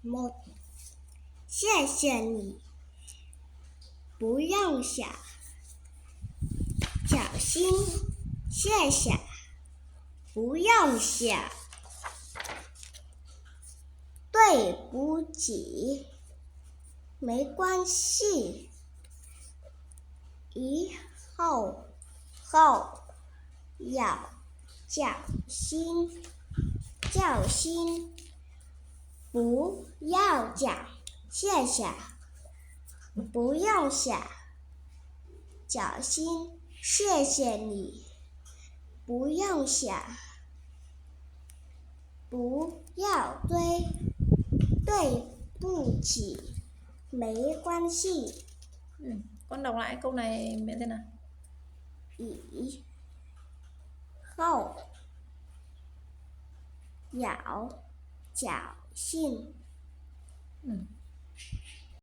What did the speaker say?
么，谢谢你，不用谢，小心，谢谢，不用谢，对不起，没关系，以后要小心，不要讲谢谢，不用谢，小心，谢谢你，不用谢，不要对不起，没关系。Con đọc lại câu này mẹ thế nào? 以后要小心。